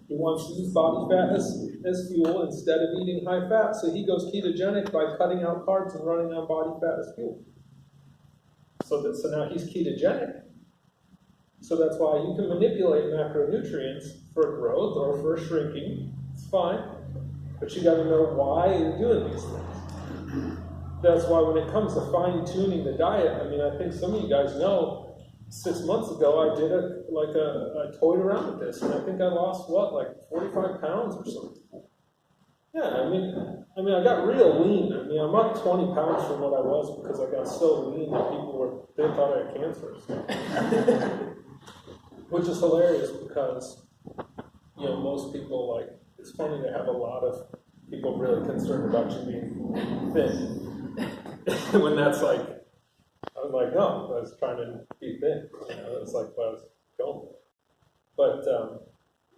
He wants to use body fat as fuel instead of eating high fat. So he goes ketogenic by cutting out carbs and running on body fat as fuel. So now he's ketogenic. So that's why you can manipulate macronutrients for growth or for shrinking. It's fine. But you got to know why you're doing these things. That's why when it comes to fine-tuning the diet, I mean, I think some of you guys know, 6 months ago I did I toyed around with this, and I think I lost, 45 pounds or something. Yeah, I mean, I got real lean. I mean, I'm up 20 pounds from what I was because I got so lean that they thought I had cancer. Which is hilarious because, most people, it's funny to have a lot of people really concerned about you being thin. When that's I was like, no, I was trying to be thin. It's like what I was going for. But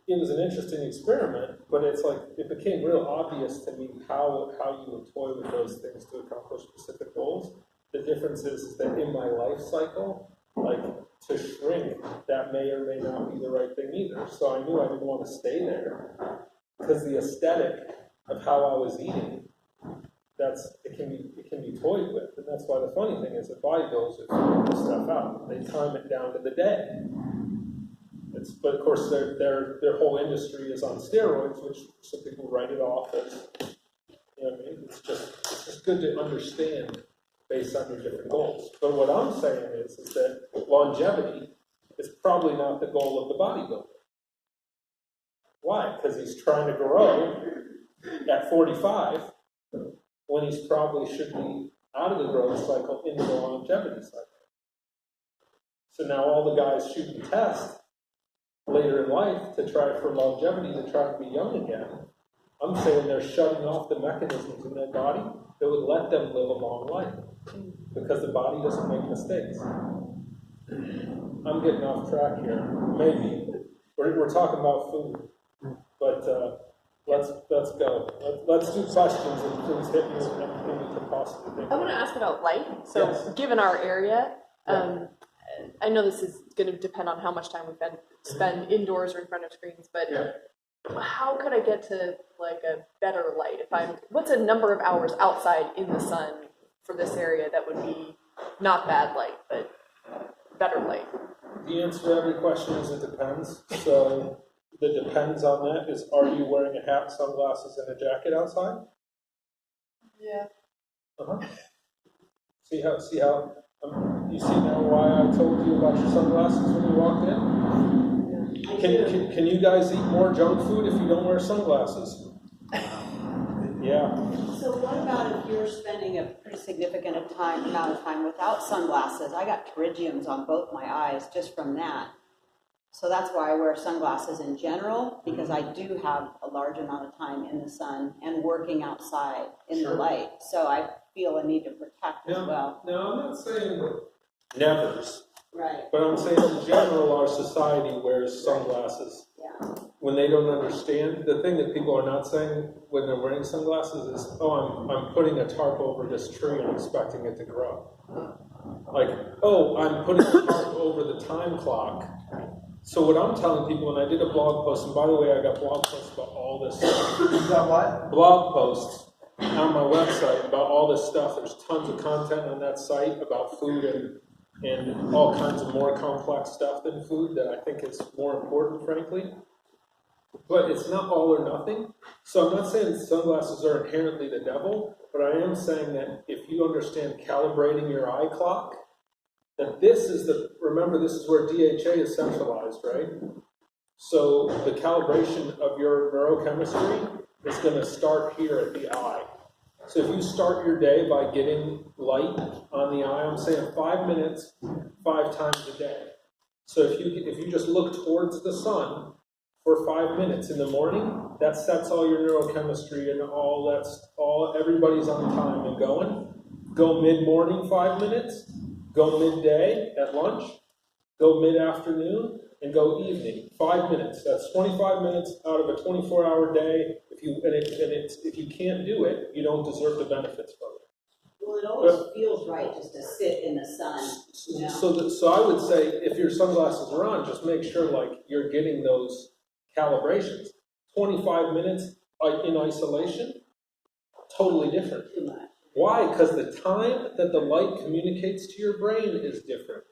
it was an interesting experiment, but it's it became real obvious to me how you would toy with those things to accomplish specific goals. The difference is that in my life cycle, to shrink, that may or may not be the right thing either. So I knew I didn't want to stay there because the aesthetic of how I was eating, it can be toyed with, and that's why the funny thing is that bodybuilders are figuring this stuff out. They time it down to the day. But of course their whole industry is on steroids, which some people write it off as, it's just good to understand based on your different goals. But what I'm saying is that longevity is probably not the goal of the bodybuilder. Why? Because he's trying to grow at 45 when he's probably should be out of the growth cycle into the longevity cycle. So now all the guys shooting test later in life to try for longevity, to try to be young again, I'm saying they're shutting off the mechanisms in their body that would let them live a long life because the body doesn't make mistakes. I'm getting off track here. Maybe. We're talking about food. But let's go. Let's do questions and please hit me with everything you can possibly think of. I want to ask about light. So yes. Given our area, I know this is going to depend on how much time we spend indoors or in front of screens, but how could I get to a better light? What's a number of hours outside in the sun for this area that would be not bad light, but better light? The answer to every question is it depends. So the depends on that is, are you wearing a hat, sunglasses, and a jacket outside? Yeah. See how you see now why I told you about your sunglasses when you walked in? Can you guys eat more junk food if you don't wear sunglasses? Yeah. So what about if you're spending a pretty significant amount of time without sunglasses? I got pterygiums on both my eyes just from that. So that's why I wear sunglasses in general, because I do have a large amount of time in the sun and working outside in the light. So I feel a need to protect as well. No, I'm not saying nevers. Right. But I'm saying in general our society wears sunglasses. Yeah. When they don't understand, the thing that people are not saying when they're wearing sunglasses is, I'm putting a tarp over this tree and expecting it to grow. I'm putting a tarp over the time clock. So what I'm telling people, and I did a blog post, and by the way, I got blog posts about all this stuff. You got what? Blog posts on my website about all this stuff. There's tons of content on that site about food and all kinds of more complex stuff than food that I think is more important, frankly. But it's not all or nothing. So I'm not saying sunglasses are inherently the devil, but I am saying that if you understand calibrating your eye clock, that remember this is where DHA is centralized, right? So the calibration of your neurochemistry is going to start here at the eye. So if you start your day by getting light on the eye, I'm saying 5 minutes, 5 times a day. So if you just look towards the sun for 5 minutes in the morning, that sets all your neurochemistry and everybody's on time and going. Go mid-morning 5 minutes, go midday at lunch, go mid-afternoon, and go evening, 5 minutes. That's 25 minutes out of a 24-hour day. If you can't do it, you don't deserve the benefits from it. Well, it always feels right just to sit in the sun. So I would say if your sunglasses are on, just make sure you're getting those calibrations. 25 minutes in isolation, totally different. Too much. Why? Because the time that the light communicates to your brain is different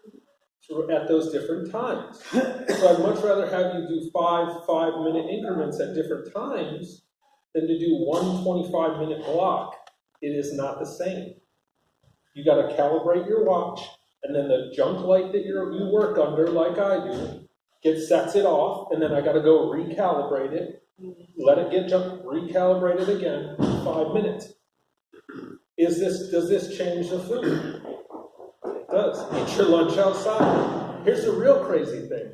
at those different times. So I'd much rather have you do 5-minute increments at different times than to do one 25-minute block. It is not the same. You got to calibrate your watch, and then the junk light that you work under, like I do, sets it off, and then I got to go recalibrate it, let it get junk, recalibrate it again, 5 minutes. Does this change the food? It does. Eat your lunch outside. Here's the real crazy thing.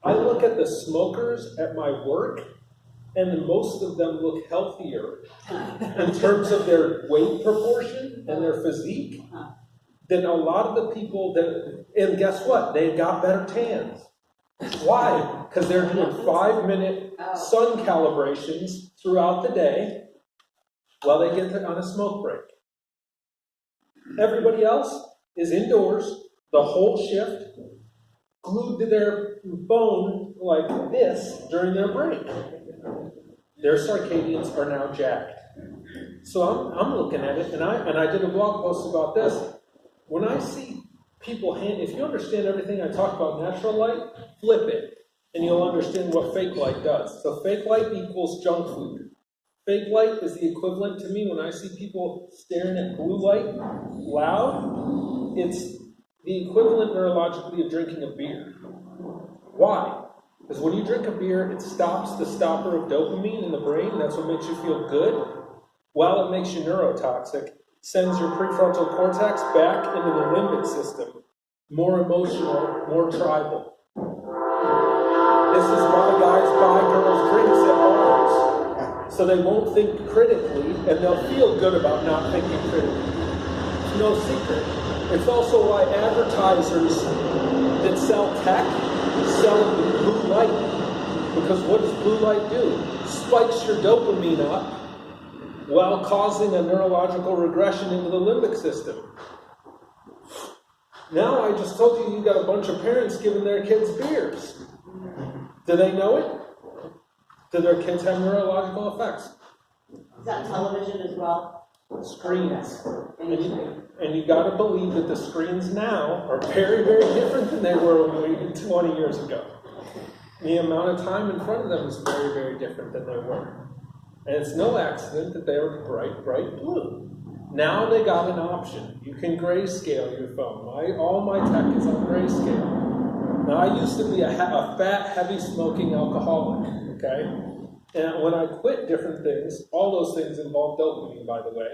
I look at the smokers at my work, and most of them look healthier in terms of their weight proportion and their physique than a lot of the people that, and guess what? They got better tans. Why? Because they're doing 5-minute sun calibrations throughout the day while they get on a smoke break. Everybody else is indoors the whole shift, glued to their phone like this during their break. Their circadians are now jacked. So I'm looking at it, and I did a blog post about this. When I see people if you understand everything I talk about natural light, flip it, and you'll understand what fake light does. So fake light equals junk food. Fake light is the equivalent to me when I see people staring at blue light loud. It's the equivalent neurologically of drinking a beer. Why? Because when you drink a beer, it stops the stopper of dopamine in the brain. That's what makes you feel good. While it makes you neurotoxic, sends your prefrontal cortex back into the limbic system. More emotional, more tribal. This is why guys buy girls drinks at bars. So they won't think critically, and they'll feel good about not thinking critically. It's no secret. It's also why advertisers that sell tech sell it with blue light. Because what does blue light do? Spikes your dopamine up while causing a neurological regression into the limbic system. Now I just told you got a bunch of parents giving their kids beers. Do they know it? Do their kids have neurological effects? Is that television as well? Screens. And you got to believe that the screens now are very, very different than they were 20 years ago. The amount of time in front of them is very, very different than they were. And it's no accident that they were bright, bright blue. Now they got an option. You can grayscale your phone. All my tech is on grayscale. Now I used to be a fat, heavy smoking alcoholic, okay? And when I quit different things, all those things involve dopamine, by the way.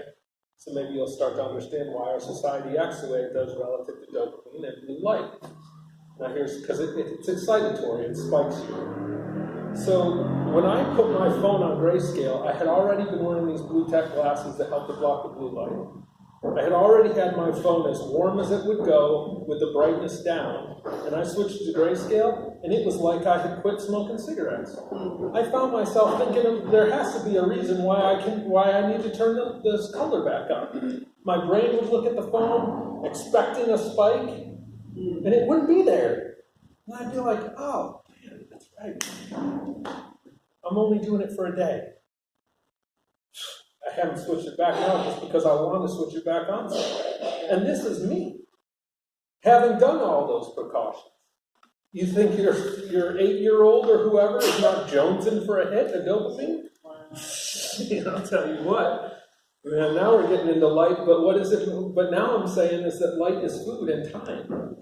So maybe you'll start to understand why our society acts the way it does relative to dopamine and blue light. Now here's, because it's excitatory, it spikes you. So when I put my phone on grayscale, I had already been wearing these blue tech glasses that help to block the blue light. I had already had my phone as warm as it would go with the brightness down, and I switched to grayscale, and it was like I had quit smoking cigarettes. I found myself thinking there has to be a reason why I need to turn this color back on. My brain would look at the phone, expecting a spike, and it wouldn't be there. And I'd be like, oh, man, that's right. I'm only doing it for a day. I haven't switched it back on just because I want to switch it back on. And this is me, having done all those precautions. You think your 8-year-old or whoever is not jonesing for a hit, a dopamine? I'll tell you what. And now we're getting into light, but what is it? But now I'm saying is that light is food and time.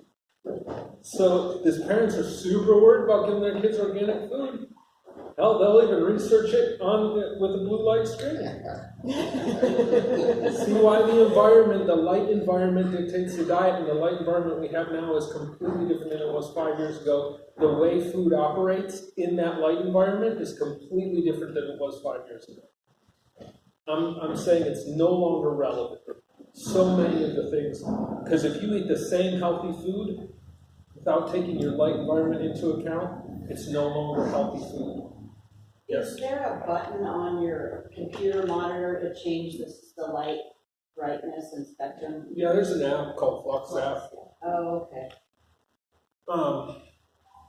So these parents are super worried about giving their kids organic food. Hell, they'll even research it with a blue light screen. See why the light environment dictates the diet, and the light environment we have now is completely different than it was 5 years ago. The way food operates in that light environment is completely different than it was 5 years ago. I'm saying it's no longer relevant. So many of the things, because if you eat the same healthy food without taking your light environment into account, it's no longer healthy food. Yes. Is there a button on your computer monitor to change the light brightness and spectrum? Yeah, there's an app called Flux app. Oh, okay.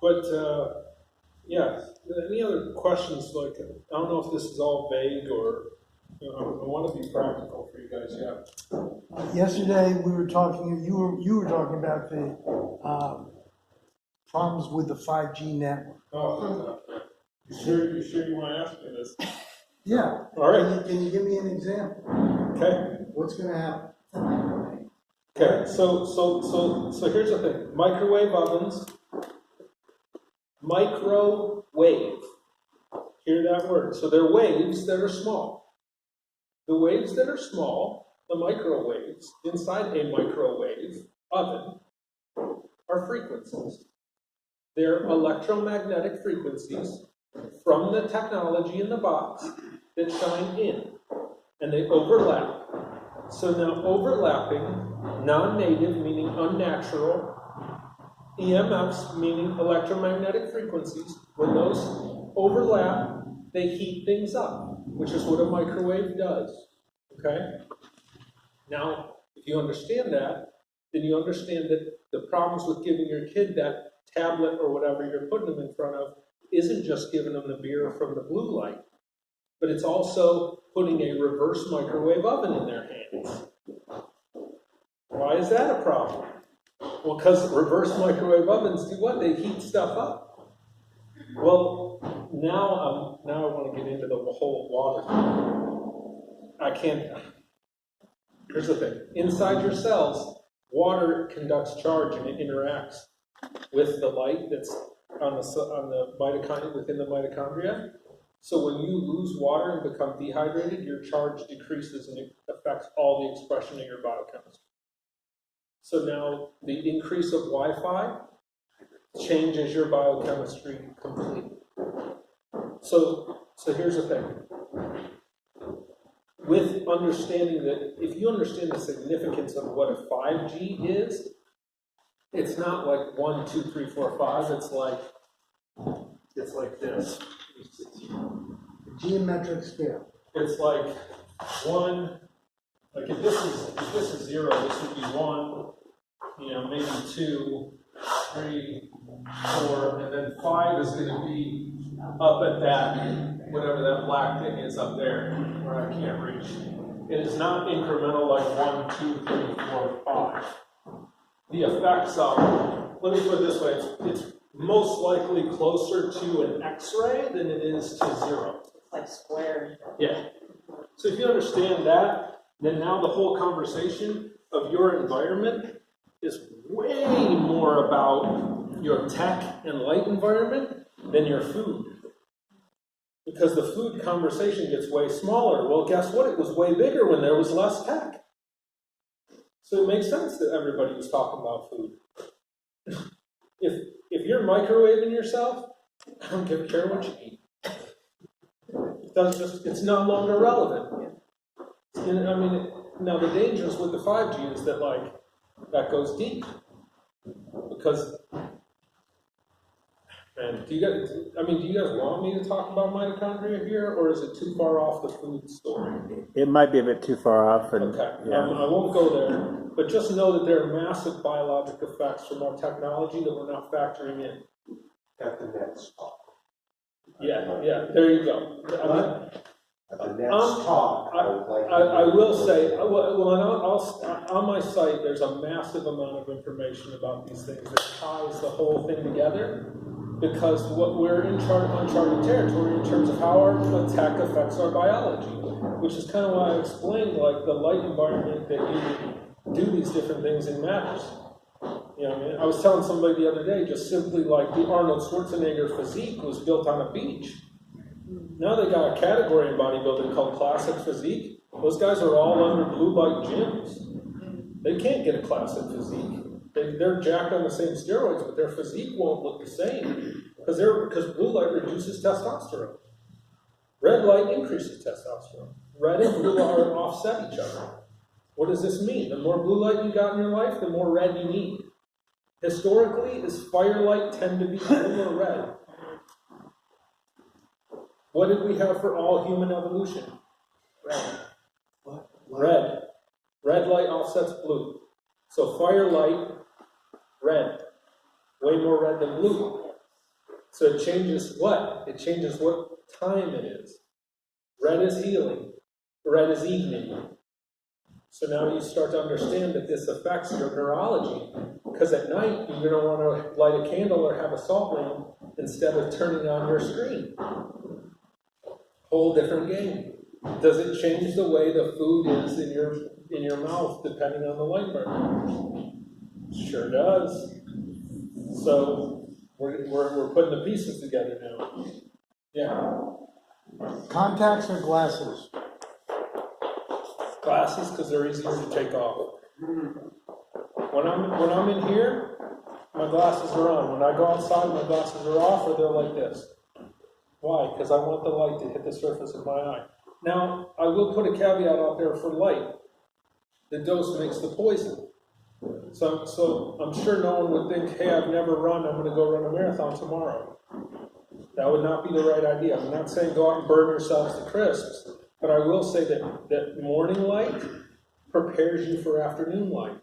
But Yeah, any other questions, like, I don't know if this is all vague or, you know, I want to be practical for you guys, yeah. Yesterday, we were talking, you were talking about the problems with the 5G network. Oh, you sure you want to ask me this? Yeah. All right. Can you give me an example? Okay. What's going to happen? Okay, so here's the thing. Microwave ovens, microwave. Hear that word. So they're waves that are small. The waves that are small, the microwaves, inside a microwave oven, are frequencies. They're electromagnetic frequencies from the technology in the box that shine in, and they overlap. So now overlapping, non-native meaning unnatural, EMFs meaning electromagnetic frequencies, when those overlap, they heat things up, which is what a microwave does, okay? Now, if you understand that, then you understand that the problems with giving your kid that tablet or whatever you're putting them in front of isn't just giving them the beer from the blue light, but it's also putting a reverse microwave oven in their hands. Why is that a problem? Well, because reverse microwave ovens do what? They heat stuff up. Well, now I want to get into the whole water thing. I can't. Here's the thing. Inside your cells, water conducts charge and it interacts with the light that's on the mitochondria, within the mitochondria. So when you lose water and become dehydrated, your charge decreases and it affects all the expression of your biochemistry. So now the increase of Wi-Fi changes your biochemistry completely. So here's the thing. With understanding that, if you understand the significance of what a 5G is, it's not like 1, 2, 3, 4, 5. It's like this. Geometric scale. It's like 1. Like if this is 0, this would be 1. You know, maybe 2, 3, 4, and then 5 is going to be up at that, whatever that black thing is up there, where I can't reach. It is not incremental like 1, 2, 3, 4, 5. The effects of, let me put it this way, it's most likely closer to an X-ray than it is to 0. It's like squares. Yeah. So if you understand that, then now the whole conversation of your environment is way more about your tech and light environment than your food. Because the food conversation gets way smaller. Well, guess what? It was way bigger when there was less tech. So it makes sense that everybody was talking about food. If you're microwaving yourself, I don't care what you eat. It's no longer relevant. And, I mean, now the dangers with the 5G is that, like, that goes deep. Because, man, do you guys want me to talk about mitochondria here, or is it too far off the food story? It might be a bit too far off. And, okay, yeah. I won't go there, but just know that there are massive biologic effects from our technology that we're not factoring in. At the next talk. Yeah, there you go. At the next talk, I would like I will say, on my site, there's a massive amount of information about these things that ties the whole thing together, because we're in uncharted territory in terms of how our tech affects our biology, which is kind of why I explained, like, the light environment that you do these different things in matters. You know, I mean, I was telling somebody the other day, just simply like the Arnold Schwarzenegger physique was built on a beach. Now they got a category in bodybuilding called classic physique. Those guys are all under blue light gyms. They can't get a classic physique. They're jacked on the same steroids, but their physique won't look the same because blue light reduces testosterone. Red light increases testosterone. Red and blue are offset each other. What does this mean? The more blue light you got in your life, the more red you need. Historically, does firelight tend to be blue or red? What did we have for all human evolution? Red. What? Red. Red light offsets blue. So firelight, red. Way more red than blue. So it changes what? It changes what time it is. Red is healing. Red is evening. So now you start to understand that this affects your neurology. Because at night, you're going to want to light a candle or have a salt lamp instead of turning on your screen. Whole different game. Does it change the way the food is in your mouth depending on the light burn? Sure does. So we're putting the pieces together now. Yeah. Contacts or glasses? Glasses, because they're easier to take off. When I'm in here, my glasses are on. When I go outside, my glasses are off, or they're like this. Why? Because I want the light to hit the surface of my eye. Now, I will put a caveat out there for light. The dose makes the poison. So I'm sure no one would think, hey, I've never run, I'm going to go run a marathon tomorrow. That would not be the right idea. I'm not saying go out and burn yourselves to crisps, but I will say that morning light prepares you for afternoon light.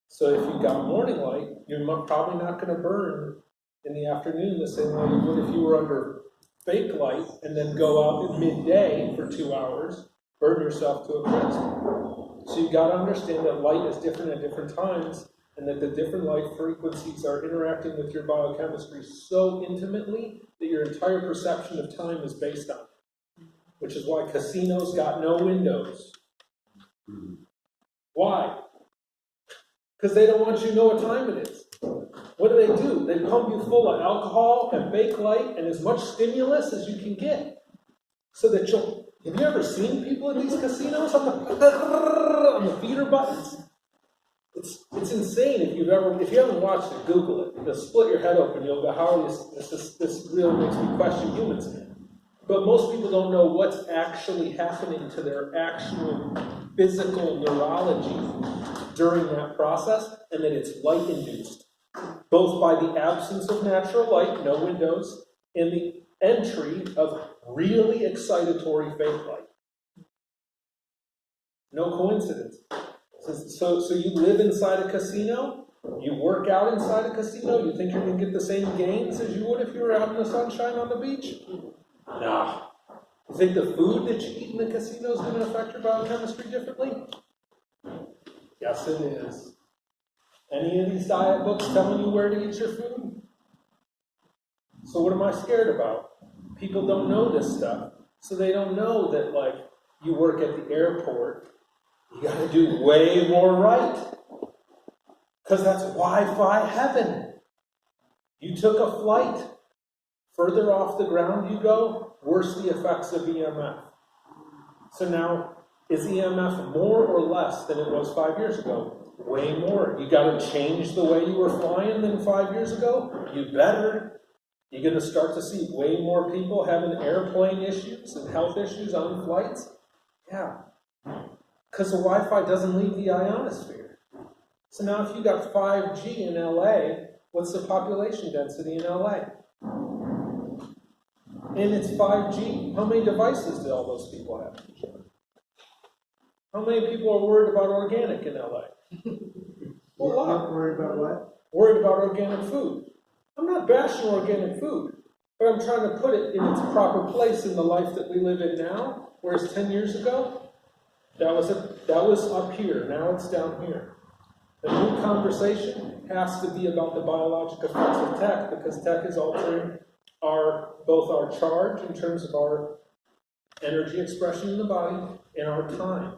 So if you got morning light, you're probably not going to burn in the afternoon the same way you would if you were under fake light and then go out at midday for 2 hours, burn yourself to a crisp. So you've got to understand that light is different at different times and that the different light frequencies are interacting with your biochemistry so intimately that your entire perception of time is based on it. Which is why casinos got no windows. Why? Because they don't want you to know what time it is. What do? They pump you full of alcohol and fake light and as much stimulus as you can get. So that you'll... Have you ever seen people at these casinos on the feeder buttons? It's insane. If you haven't watched it, Google it. You'll split your head open. You'll go, how are this really makes me question humans. But most people don't know what's actually happening to their actual physical neurology during that process, and that it's light-induced, both by the absence of natural light, no windows, and the entry of really excitatory fake light. No coincidence. So you live inside a casino, you work out inside a casino, you think you're going to get the same gains as you would if you were out in the sunshine on the beach? No. You think the food that you eat in the casino is going to affect your biochemistry differently? Yes, it is. Any of these diet books telling you where to eat your food? So what am I scared about? People don't know this stuff. So they don't know that, like, you work at the airport, you got to do way more right. Because that's Wi-Fi heaven. You took a flight. Further off the ground you go, worse the effects of EMF. So now, is EMF more or less than it was 5 years ago? Way more. You got to change the way you were flying than 5 years ago? You better. You're going to start to see way more people having airplane issues and health issues on flights? Yeah. Because the Wi-Fi doesn't leave the ionosphere. So now if you got 5G in LA, what's the population density in LA? And it's 5G. How many devices do all those people have? How many people are worried about organic in LA? Well, a lot. Worried about what? Worried about organic food. I'm not bashing organic food, but I'm trying to put it in its proper place in the life that we live in now, whereas 10 years ago, that was up here. Now it's down here. The new conversation has to be about the biologic effects of tech, because tech is altering both our charge in terms of our energy expression in the body and our time.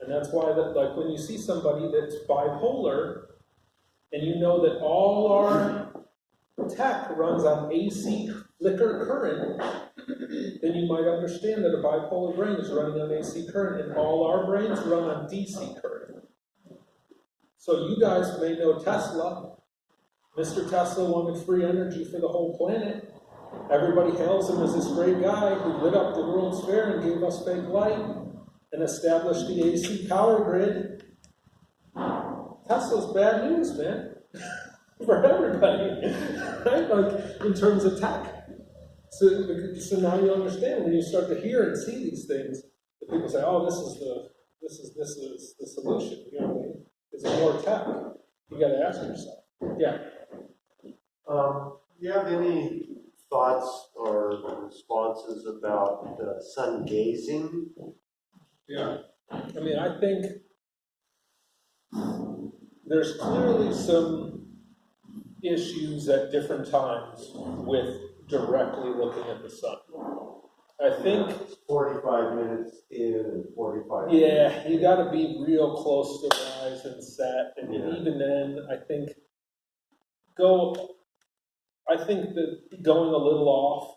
And that's why like when you see somebody that's bipolar, and you know that all our tech runs on AC flicker current, then you might understand that a bipolar brain is running on AC current, and all our brains run on DC current. So you guys may know Tesla. Mr. Tesla wanted free energy for the whole planet. Everybody hails him as this great guy who lit up the World's Fair and gave us fake light and established the AC power grid. Tesla's bad news, man. For everybody. Right? Like, in terms of tech. So now you understand when you start to hear and see these things, that people say, oh, this is the solution. You know what I mean? Is it more tech? You got to ask yourself. Yeah. you have any thoughts or responses about sun gazing? Yeah. I mean, I think there's clearly some issues at different times with directly looking at the sun. I think, It's 45 minutes in and 45 yeah, minutes. you got to be real close to rise and set, and Yeah. even then, I think that going a little off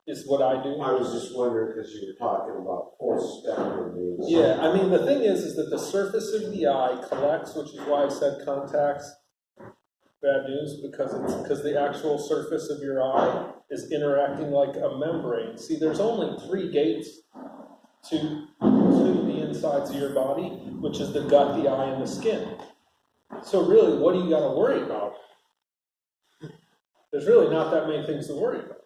is what I do. I was just wondering, because you were talking about full spectrum being. Yeah, I mean, the thing is that the surface of the eye collects, which is why I said contacts, bad news, because the actual surface of your eye is interacting like a membrane. See, there's only 3 gates to the insides of your body, which is the gut, the eye, and the skin. So really, what do you got to worry about? There's really not that many things to worry about.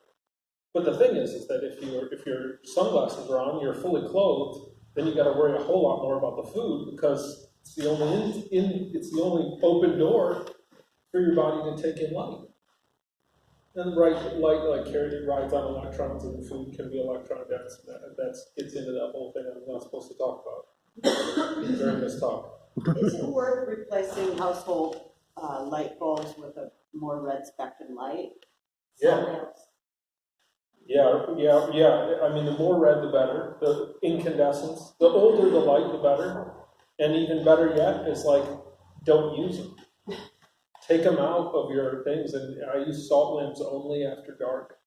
But the thing is that if your sunglasses are on, you're fully clothed, then you got to worry a whole lot more about the food, because it's the only open door for your body to take in light. And light like rides on electrons, and the food can be electron dense. That gets into that whole thing I'm not supposed to talk about during this talk. Is it worth replacing household light bulbs with a more red spectrum light? Yeah. Yeah. I mean, the more red, the better. The incandescents. The older the light, the better. And even better yet is like, don't use them. Take them out of your things. And I use salt lamps only after dark.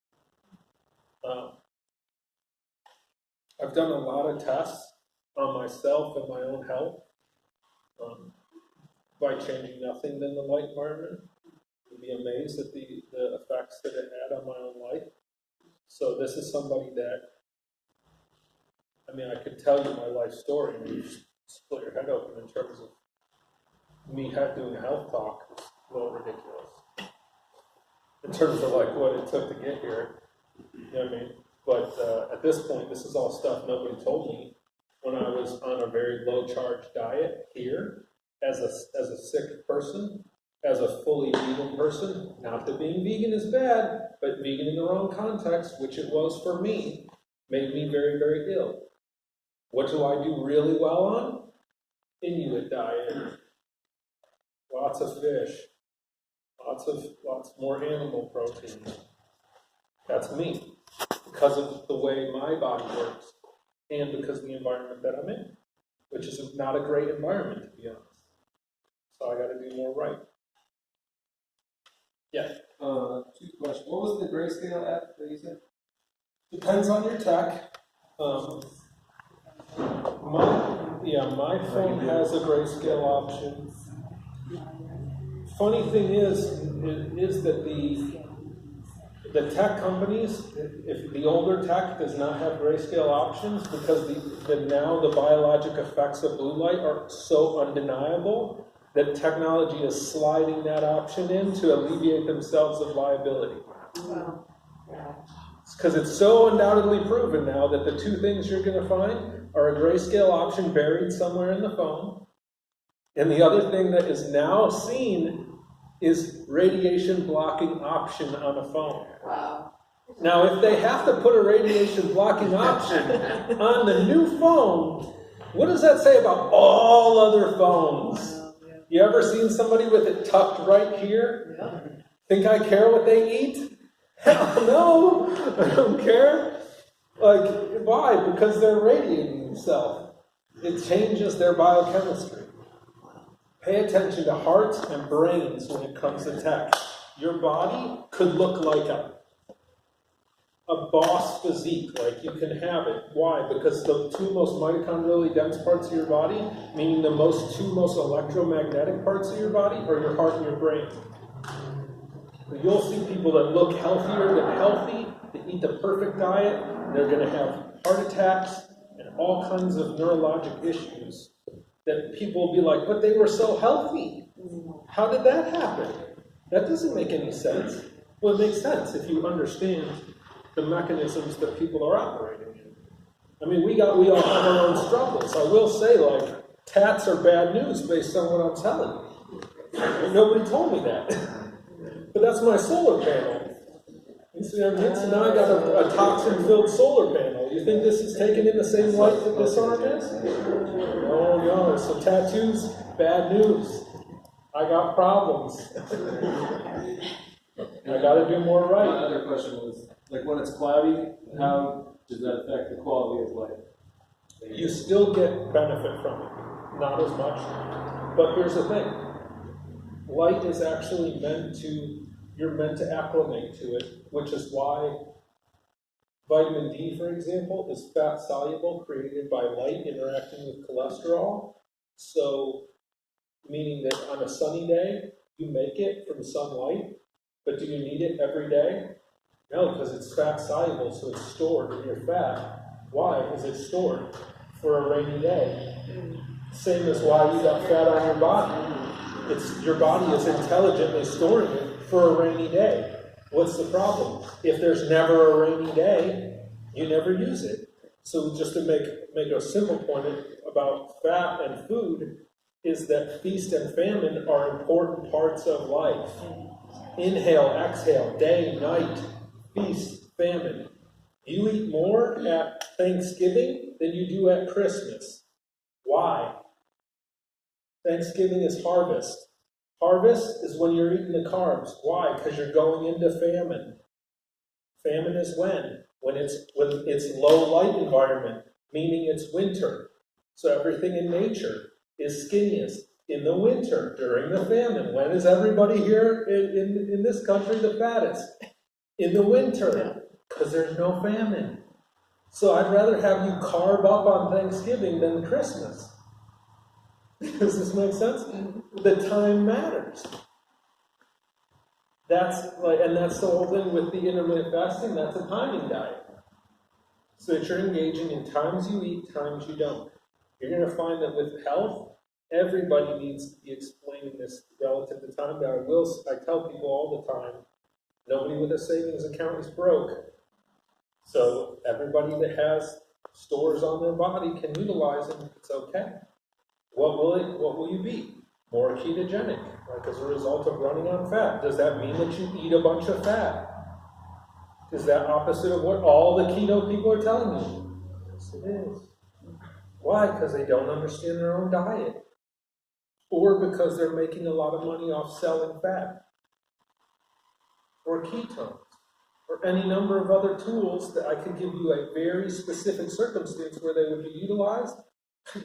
I've done a lot of tests on myself and my own health by changing nothing in the light environment. You'd be amazed at the effects that it had on my own life. So this is somebody that, I mean, I could tell you my life story and you split your head open in terms of me doing a health talk. It's a little ridiculous. In terms of like what it took to get here, you know what I mean? But at this point, this is all stuff nobody told me when I was on a very low charge diet here as a sick person. As a fully vegan person, not that being vegan is bad, but vegan in the wrong context, which it was for me, made me very, very ill. What do I do really well on? Inuit diet. Lots of fish. Lots more animal protein. That's me. Because of the way my body works, and because of the environment that I'm in, which is not a great environment, to be honest. So I gotta do more right. Yeah. 2 questions. What was the grayscale app that you said? Depends on your tech. My phone has a grayscale option. Funny thing is that the tech companies, if the older tech does not have grayscale options, because now the biologic effects of blue light are so undeniable that technology is sliding that option in to alleviate themselves of liability. Wow. Because it's so undoubtedly proven now that the 2 things you're going to find are a grayscale option buried somewhere in the phone, and the other thing that is now seen is radiation blocking option on a phone. Wow. Now, if they have to put a radiation blocking option on the new phone, what does that say about all other phones? You ever seen somebody with it tucked right here? Yeah. Think I care what they eat? Hell no, I don't care. Like, why? Because they're radiating themselves. It changes their biochemistry. Pay attention to hearts and brains when it comes to tech. Your body could look like a boss physique, like you can have it. Why? Because the 2 most mitochondrially dense parts of your body, meaning the 2 most electromagnetic parts of your body, are your heart and your brain. You'll see people that look healthier than healthy, that eat the perfect diet, they're going to have heart attacks and all kinds of neurologic issues that people will be like, but they were so healthy. How did that happen? That doesn't make any sense. Well, it makes sense if you understand the mechanisms that people are operating in. I mean, we all have our own struggles. I will say, like, tats are bad news based on what I'm telling you. Nobody told me that. But that's my solar panel. You see what I mean? So now I got a toxin-filled solar panel. You think this is taken in the same light that this arm is? No. So tattoos, bad news. I got problems. I got to do more My right. other question was, like when it's cloudy, how does that affect the quality of light? You still get benefit from it, not as much. But here's the thing. Light is actually you're meant to acclimate to it, which is why vitamin D, for example, is fat soluble, created by light interacting with cholesterol. So, meaning that on a sunny day, you make it from sunlight, but do you need it every day? No, because it's fat soluble, so it's stored in your fat. Why is it stored? For a rainy day. Same as why you got fat on your body. Your body is intelligently storing it for a rainy day. What's the problem? If there's never a rainy day, you never use it. So just to make a simple point about fat and food is that feast and famine are important parts of life. Inhale, exhale, day, night, feast, famine. You eat more at Thanksgiving than you do at Christmas. Why? Thanksgiving is harvest. Harvest is when you're eating the carbs. Why? Because you're going into famine. Famine is when? When it's low light environment, meaning it's winter. So everything in nature is skinniest in the winter during the famine. When is everybody here in this country the fattest? In the winter, because there's no famine. So I'd rather have you carb up on Thanksgiving than Christmas. Does this make sense? The time matters. That's the whole thing with the intermittent fasting. That's a timing diet. So that you're engaging in times you eat, times you don't. You're going to find that with health, everybody needs to be explaining this relative to time diet. I tell people all the time, nobody with a savings account is broke. So everybody that has stores on their body can utilize them. It's okay. What will you be? More ketogenic, like as a result of running on fat. Does that mean that you eat a bunch of fat? Is that opposite of what all the keto people are telling you? Yes, it is. Why? Because they don't understand their own diet. Or because they're making a lot of money off selling fat. Or ketones. Or any number of other tools that I could give you a very specific circumstance where they would be utilized,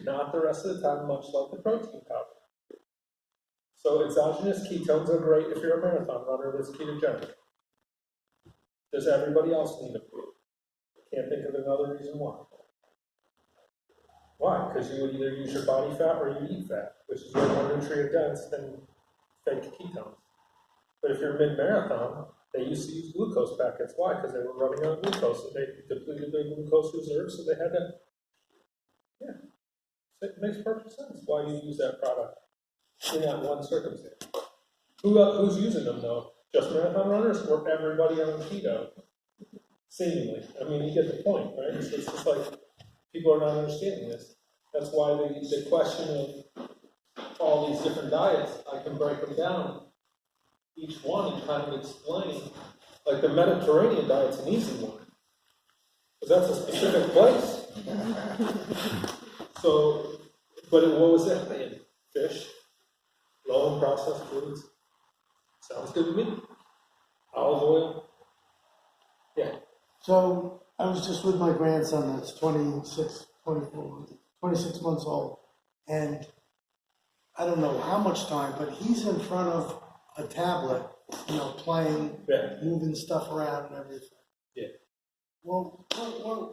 not the rest of the time, much like the protein powder. So exogenous ketones are great if you're a marathon runner that's ketogenic. Does everybody else need them? Can't think of another reason why. Why? Because you would either use your body fat or you eat fat, which is way more nutrient dense than fake ketones. But if you're mid-marathon, they used to use glucose packets. Why? Because they were running out of glucose, so they depleted their glucose reserves, so they had to, it makes perfect sense why you use that product in that one circumstance. Who's using them, though? Just marathon runners or everybody on keto? Seemingly. I mean, you get the point, right? So it's just like people are not understanding this. That's why the question of all these different diets, I can break them down, each one, and kind of explain. Like the Mediterranean diet's an easy one, because that's a specific place. So, but what was that in? Fish, low and processed foods. Sounds good to me. Olive oil. Yeah. So I was just with my grandson that's 26 months old. And I don't know how much time, but he's in front of a tablet, playing, moving stuff around and everything. Yeah. Well,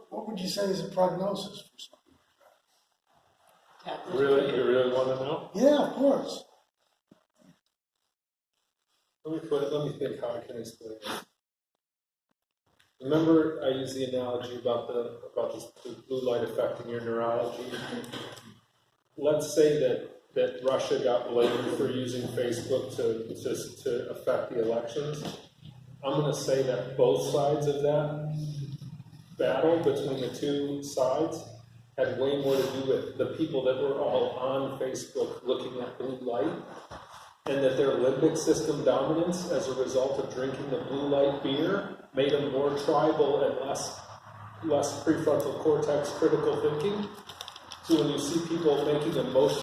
what would you say is a prognosis for something? Really? You really want to know? Yeah, of course. Let me think how I can explain this. Remember, I used the analogy about the blue light affecting your neurology. Let's say that Russia got blamed for using Facebook to affect the elections. I'm going to say that both sides of that battle between the two sides had way more to do with the people that were all on Facebook looking at blue light and that their limbic system dominance as a result of drinking the blue light beer made them more tribal and less prefrontal cortex critical thinking. So when you see people making emotional